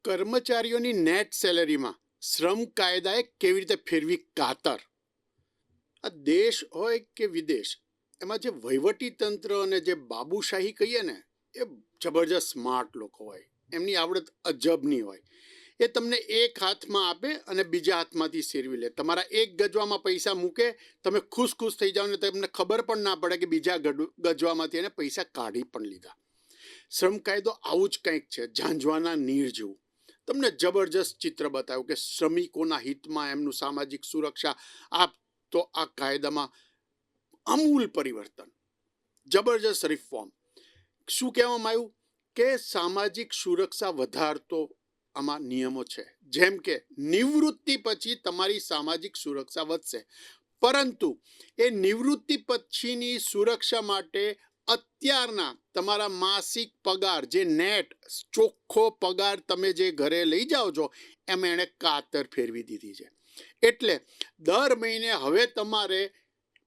કર્મચારીઓની નેટ સેલેરીમાં શ્રમ કાયદાએ કેવી રીતે ફેરવી કાતર? આ દેશ હોય કે વિદેશ, એમાં જે વહીવટી તંત્ર અને જે બાબુશાહી કહીએ ને, એ જબરજસ્ત સ્માર્ટ લોકો હોય. એમની આવડત અજબની હોય. એ તમને એક હાથમાં આપે અને બીજા હાથમાંથી સેરવી લે. તમારા એક ગજવામાં પૈસા મૂકે, તમે ખુશ થઈ જાઓ ને તમને ખબર પણ ના પડે કે બીજા ગજવામાંથી એને પૈસા કાઢી પણ લીધા. શ્રમ કાયદો આવું જ કંઈક છે, ઝાંઝવાના નીર જેવું. તમને જબરજસ્ત ચિત્ર બતાવ્યું કે શ્રમિકોના હિતમાં એમનું સામાજિક સુરક્ષા તો આ કાયદામાં અમૂલ પરિવર્તન, જબરજસ્ત રિફોર્મ. શું કહેવામાં આવ્યું કે સામાજિક સુરક્ષા વધારતો આમાં નિયમો છે. જેમ કે નિવૃત્તિ પછી તમારી સામાજિક સુરક્ષા વધશે, પરંતુ એ નિવૃત્તિ પછીની સુરક્ષા માટે અત્યારના તમારા માસિક પગાર, જે નેટ ચોખ્ખો પગાર તમે જે ઘરે લઈ જાઓ છો, એમાં એણે કાતર ફેરવી દીધી છે. એટલે દર મહિને હવે તમારે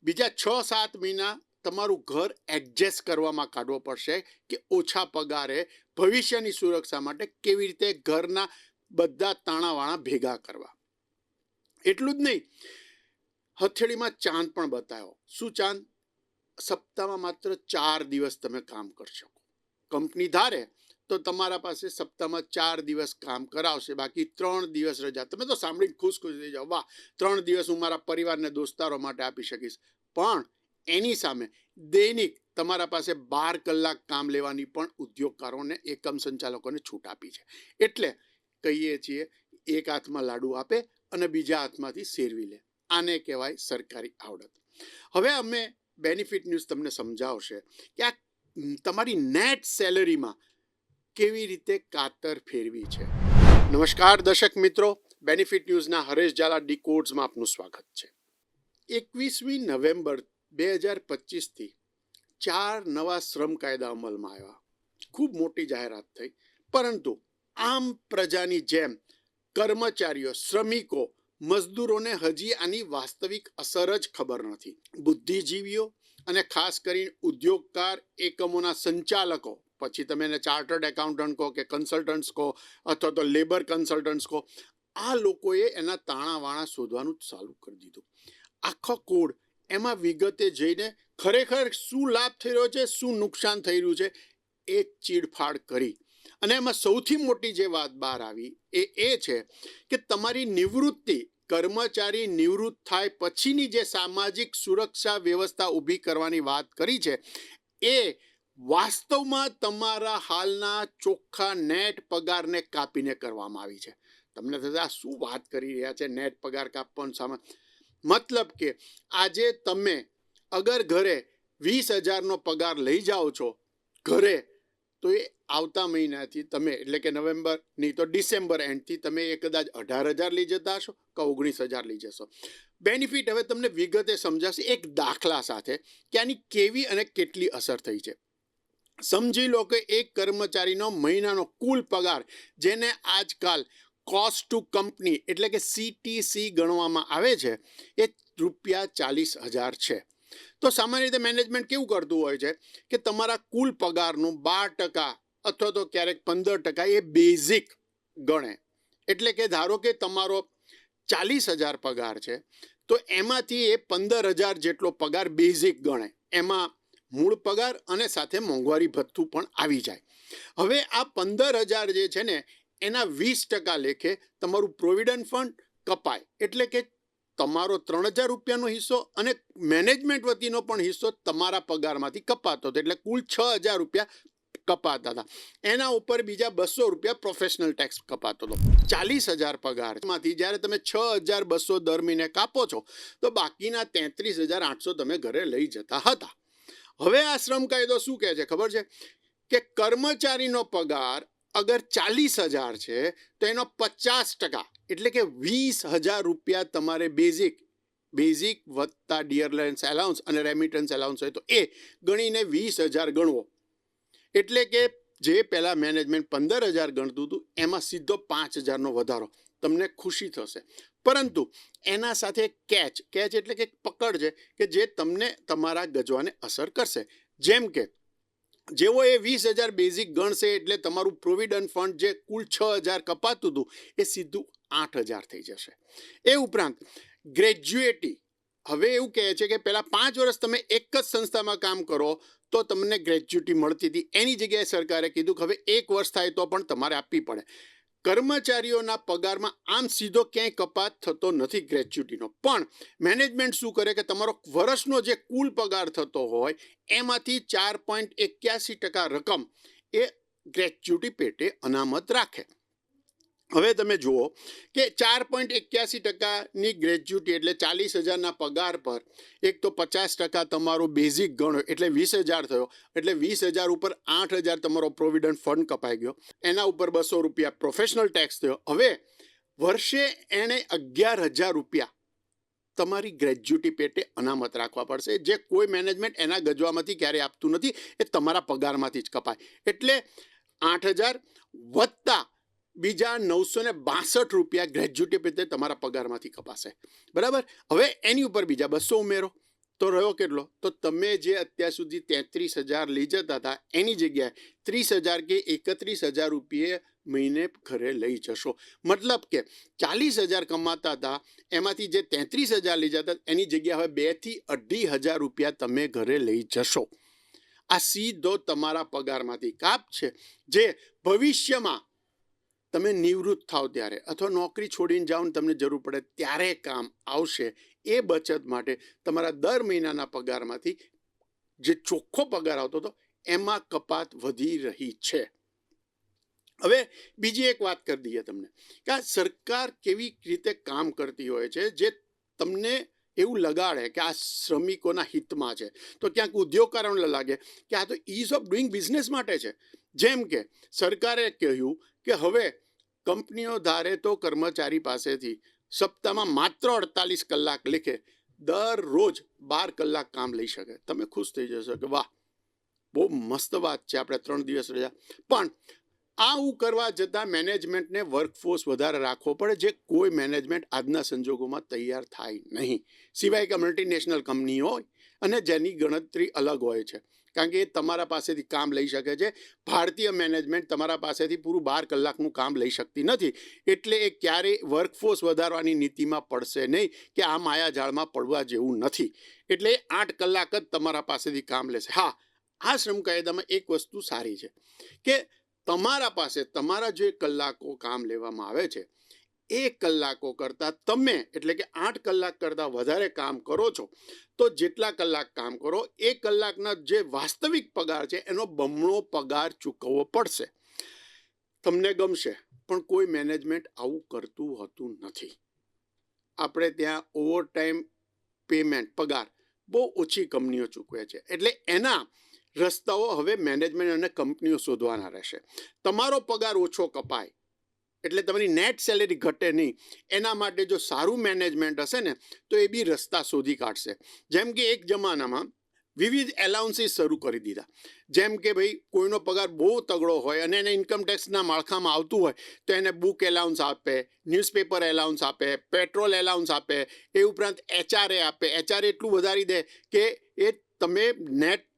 બીજા 6-7 મહિના તમારું ઘર એડજસ્ટ કરવામાં કાઢવો પડશે કે ઓછા પગારે ભવિષ્યની સુરક્ષા માટે કેવી રીતે ઘરના બધા તાણાવાણા ભેગા કરવા. એટલું જ નહીં, હથેળીમાં ચાંદ પણ બતાવ્યો. શું ચાંદ? સપ્તાહમાં માત્ર 4 દિવસ તમે કામ કરી શકો. કંપની ધારે તો તમારા પાસે સપ્તાહમાં 4 દિવસ કામ કરાવશે, બાકી 3 દિવસ રજા. તમે તો સાંભળીને ખુશ થઈ જાઓ, વાહ, 3 દિવસ હું મારા પરિવારને દોસ્તારો માટે આપી શકીશ. પણ એની સામે દૈનિક તમારા પાસે 12 કલાક કામ લેવાની પણ ઉદ્યોગકારોને, એકમ સંચાલકોને છૂટ આપી છે. એટલે કહીએ છીએ, એક હાથમાં લાડુ આપે અને બીજા હાથમાંથી સેરવી લે. આને કહેવાય સરકારી આવડત. હવે અમે બેનિફિટ ન્યૂઝ તમને સમજાવશે કે આ તમારી નેટ સેલરીમાં કેવી રીતે કાતર ફેરવી છે. નમસ્કાર દર્શક મિત્રો, બેનિફિટ ન્યૂઝના હરેશ ઝાલા ડીકોડ્સમાં આપનું સ્વાગત છે. 21મી નવેમ્બર 2025થી 4 નવા શ્રમ કાયદા અમલમાં આવ્યા. ખૂબ મોટી જાહેરાત થઈ, પરંતુ આમ પ્રજાની જેમ કર્મચારીઓ, શ્રમિકો, મજદૂરોને હજી આની વાસ્તવિક અસર જ ખબર નથી. બુદ્ધિજીવીઓ અને ખાસ કરીને ઉદ્યોગકાર એકમોના સંચાલકો, પછી તમે એને ચાર્ટર્ડ એકાઉન્ટન્ટ કહો કે કન્સલ્ટન્ટ્સ કહો અથવા તો લેબર કન્સલ્ટન્ટ્સ કહો, આ લોકોએ એના તાણાવાણા શોધવાનું ચાલુ કરી દીધું. આખો કોડ એમાં વિગતે જઈને ખરેખર શું લાભ થઈ રહ્યો છે, શું નુકસાન થઈ રહ્યું છે, એ ચીડફાડ કરી. અને એમાં સૌથી મોટી જે વાત બહાર આવી એ છે કે તમારી નિવૃત્તિ, કર્મચારી નિવૃત્ત થાય પછીની જે સામાજિક સુરક્ષા વ્યવસ્થા ઊભી કરવાની વાત કરી છે, એ વાસ્તવમાં તમારા હાલના ચોખ્ખા નેટ પગારને કાપીને કરવામાં આવી છે. તમને થશે આ શું વાત કરી રહ્યા છે, નેટ પગાર કાપવાનો સામાન? મતલબ કે આજે તમે અગર ઘરે 20,000નો પગાર લઈ જાઓ છો ઘરે, તો એ આવતા મહિનાથી તમે, એટલે કે નવેમ્બર નહીં તો ડિસેમ્બર એન્ડથી તમે એ કદાચ 18,000 લઈ જતા હશો કે 19,000 લઈ જશો. બેનિફિટ હવે તમને વિગતે સમજાશે એક દાખલા સાથે કે આની કેવી અને કેટલી અસર થઈ છે. સમજી લો કે એક કર્મચારીનો મહિનાનો કુલ પગાર, જેને આજકાલ કોસ્ટ ટુ કંપની એટલે કે CTC ગણવામાં આવે છે, એ ₹40,000 છે. તો સામાન્ય રીતે મેનેજમેન્ટ કેવું કરતું હોય છે કે તમારા કુલ પગારનું 12% અથવા તો ક્યારેક 15% એ બેઝિક ગણે. એટલે કે ધારો કે તમારો 40,000 પગાર છે, તો એમાંથી એ 15,000 જેટલો પગાર બેઝિક ગણે. એમાં મૂળ પગાર અને સાથે મોંઘવારી ભથ્થું પણ આવી જાય. હવે આ 15,000 જે છે ને, એના 20% લેખે તમારું પ્રોવિડન્ટ ફંડ કપાય. એટલે કે તમારો ₹3,000નો હિસ્સો અને મેનેજમેન્ટ વતીનો પણ હિસ્સો તમારા પગારમાંથી કપાતો હતો. એટલે કુલ ₹6,000 કપાતા હતા. એના ઉપર બીજા ₹200 પ્રોફેશનલ ટેક્સ કપાતો હતો. 40,000 પગારમાંથી જ્યારે તમે 6,200 દર મહિને કાપો છો, તો બાકીના 33,800 તમે ઘરે લઈ જતા હતા. હવે આ શ્રમ કાયદો શું કહે છે ખબર છે? કે કર્મચારીનો પગાર અગર 40,000 છે, તો એનો 50% એટલે કે ₹20,000 તમારે બેઝિક વત્તા ડિયરલાઇન્સ એલાઉન્સ અને રેમિટન્સ એલાઉન્સ હોય તો એ ગણીને 20,000 ગણવો. એટલે કે જે પહેલાં મેનેજમેન્ટ 15,000 ગણતું હતું, એમાં સીધો 5,000નો વધારો. તમને ખુશી થશે, પરંતુ એના સાથે કેચ એટલે કે પકડ છે કે જે તમને તમારા ગજવાને અસર કરશે. જેમ કે જેવો એ 20,000 બેઝિક ગણશે એટલે તમારું પ્રોવિડન્ટ ફંડ જે કુલ 6,000 કપાતું હતું એ સીધું 8,000 થઈ જશે. એ ઉપરાંત ગ્રેજ્યુએટી, હવે એવું કહે છે કે પહેલાં 5 વર્ષ તમે એક જ સંસ્થામાં કામ કરો તો તમને ગ્રેજ્યુટી મળતી હતી, એની જગ્યાએ સરકારે કીધું કે હવે 1 વર્ષ થાય તો પણ તમારે આપવી પડે. કર્મચારીઓના પગારમાં આમ સીધો ક્યાંય કપાત થતો નથી ગ્રેજ્યુટીનો, પણ મેનેજમેન્ટ શું કરે કે તમારો વર્ષનો જે કુલ પગાર થતો હોય એમાંથી 4.81% રકમ એ ગ્રેજ્યુટી પેટે અનામત રાખે. હવે તમે જુઓ કે 4.81%ની ગ્રેજ્યુટી એટલે 40,000ના પગાર પર એક તો 50% તમારો બેઝિક ગણો એટલે 20,000 થયો, એટલે 20,000 ઉપર 8,000 તમારો પ્રોવિડન્ટ ફંડ કપાઈ ગયો, એના ઉપર 200 રૂપિયા પ્રોફેશનલ ટેક્સ થયો. હવે વર્ષે એણે 11,000 રૂપિયા તમારી ગ્રેજ્યુટી પેટે અનામત રાખવા પડશે, જે કોઈ મેનેજમેન્ટ એના ગજવામાંથી ક્યારેય આપતું નથી, એ તમારા પગારમાંથી જ કપાય. એટલે 8,000 વત્તા બીજા 962 રૂપિયા ગ્રેજ્યુટી પેટે તમારા પગારમાંથી કપાશે, બરાબર. હવે એની ઉપર બીજા 200 ઉમેરો તો રહ્યો કેટલો? તો તમે જે અત્યાર સુધી 33,000 લઈ જતા હતા એની જગ્યાએ 30,000 કે 31,000 રૂપિયે મહિને ઘરે લઈ જશો. મતલબ કે 40,000 કમાતા હતા એમાંથી જે 33,000 લઈ જતા એની જગ્યાએ હવે 2,000 થી 2,500 રૂપિયા તમે ઘરે લઈ જશો. આ સીધો તમારા પગારમાંથી કાપ છે, જે ભવિષ્યમાં તમે નિવૃત્ત થાવ ત્યારે અથવા નોકરી છોડીને જાઓ ને તમને જરૂર પડે ત્યારે કામ આવશે. એ બચત માટે તમારા દર મહિનાના પગારમાંથી જે ચોખ્ખો પગાર આવતો હતો એમાં કપાત વધી રહી છે. હવે બીજી એક વાત કરી દઈએ તમને કે આ સરકાર કેવી રીતે કામ કરતી હોય છે, જે તમને એવું લગાડે કે આ શ્રમિકોના હિતમાં છે, તો ક્યાંક ઉદ્યોગકારોને લાગે કે આ તો ઇઝ ઓફ ડુઈંગ બિઝનેસ માટે છે. જેમ કે સરકારે કહ્યું કે હવે કંપનીઓ ધારે તો કર્મચારી પાસેથી સપ્તાહમાં માત્ર 48 કલાક લેખે દરરોજ 12 કલાક કામ લઈ શકે. તમે ખુશ થઈ જશો કે વાહ, બહુ મસ્ત વાત છે, આપણે 3 દિવસ રજા. પણ આવું કરવા જતાં મેનેજમેન્ટને વર્કફોર્સ વધારે રાખવો પડે, જે કોઈ મેનેજમેન્ટ આજના સંજોગોમાં તૈયાર થાય નહીં, સિવાય કે મલ્ટીનેશનલ કંપની હોય અને જેની ગણતરી અલગ હોય છે, કારણ કે એ તમારા પાસેથી કામ લઈ શકે છે. ભારતીય મેનેજમેન્ટ તમારા પાસેથી પૂરું 12 કલાકનું કામ લઈ શકતી નથી, એટલે એ ક્યારેય વર્કફોર્સ વધારવાની નીતિમાં પડશે નહીં કે આ માયાજાળમાં પડવા જેવું નથી, એટલે 8 કલાક જ તમારા પાસેથી કામ લેશે. હા, આ શ્રમ કાયદામાં એક વસ્તુ સારી છે કે તમારા પાસે તમારા જે કલાકો કામ લેવામાં આવે છે એ કલાકો કરતાં તમે એટલે કે 8 કલાક કરતાં વધારે કામ કરો છો તો જેટલા કલાક કામ કરો એ કલાકના જે વાસ્તવિક પગાર છે એનો બમણો પગાર ચૂકવવો પડશે. તમને ગમશે, પણ કોઈ મેનેજમેન્ટ આવું કરતું હોતું નથી. આપણે ત્યાં ઓવરટાઈમ પેમેન્ટ પગાર બહુ ઓછી કંપનીઓ ચૂકવે છે, એટલે એના રસ્તાઓ હવે મેનેજમેન્ટ અને કંપનીઓ શોધવાના રહેશે. તમારો પગાર ઓછો કપાય એટલે તમારી નેટ સેલેરી ઘટે નહીં, એના માટે જો સારું મેનેજમેન્ટ હશે ને તો એ બી રસ્તા શોધી કાઢશે. જેમ કે એક જમાનામાં વિવિધ એલાઉન્સીસ શરૂ કરી દીધા. જેમ કે ભાઈ કોઈનો પગાર બહુ તગડો હોય અને એને ઇન્કમટેક્સના માળખામાં આવતું હોય તો એને બુક એલાઉન્સ આપે, ન્યૂઝપેપર એલાઉન્સ આપે, પેટ્રોલ એલાઉન્સ આપે, એ ઉપરાંત એચઆરએ આપે. એચઆરએ એટલું વધારી દે કે એ તમે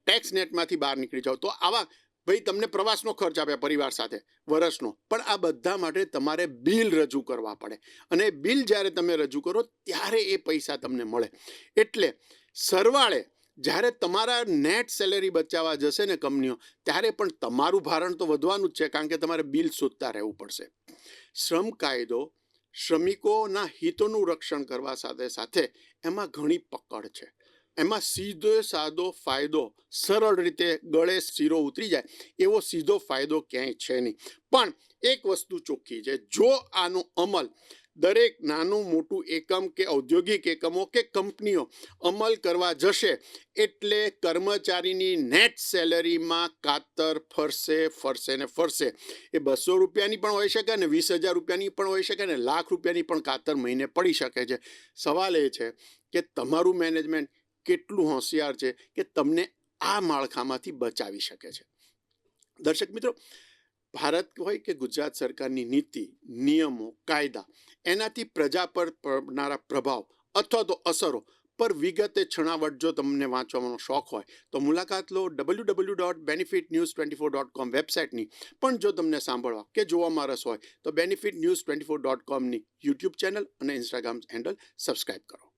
ટેક્સ નેટમાંથી બહાર નીકળી જાઓ. તો આવા ભાઈ તમને પ્રવાસનો ખર્ચ આપે પરિવાર સાથે વર્ષનો, પણ આ બધા માટે તમારે બિલ રજૂ કરવા પડે, અને બિલ જ્યારે તમે રજૂ કરો ત્યારે એ પૈસા તમને મળે. એટલે સરવાળે જ્યારે તમારા નેટ સેલેરી બચાવવા જશે ને કંપનીઓ, ત્યારે પણ તમારું ભારણ તો વધવાનું જ છે, કારણ કે તમારે બિલ શોધતા રહેવું પડશે. શ્રમ કાયદો શ્રમિકોના હિતોનું રક્ષણ કરવા સાથે સાથે એમાં ઘણી પકડ છે. એમાં સીધો સાદો ફાયદો સરળ રીતે ગળે શીરો ઉતરી જાય એવો સીધો ફાયદો ક્યાંય છે નહીં. પણ એક વસ્તુ ચોખ્ખી છે, જો આનો અમલ દરેક નાનું મોટું એકમ કે ઔદ્યોગિક એકમો કે કંપનીઓ અમલ કરવા જશે એટલે કર્મચારીની નેટ સેલેરીમાં કાતર ફરશે ને ફરશે. એ 200 રૂપિયાની પણ હોઈ શકે ને 20,000 રૂપિયાની પણ હોઈ શકે ને લાખ રૂપિયાની પણ કાતર મહિને પડી શકે છે. સવાલ એ છે કે તમારું મેનેજમેન્ટ કેટલું હોશિયાર છે કે તમને આ માળખામાંથી બચાવી શકે છે. દર્શક મિત્રો, ભારત હોય કે ગુજરાત સરકારની નીતિ, નિયમો, કાયદા એનાથી પ્રજા પર પડનારા પ્રભાવ અથવા તો અસરો ઉપર વિગતે છણાવટ જો તમને વાંચવાનો શોખ હોય તો મુલાકાત લો www.benefitnews24.com વેબસાઇટની. પણ જો તમને સાંભળવા કે જોવામાં રસ હોય તો benefitnews24.comની યુટ્યુબ ચેનલ અને ઇન્સ્ટાગ્રામ હેન્ડલ સબસ્ક્રાઇબ કરો.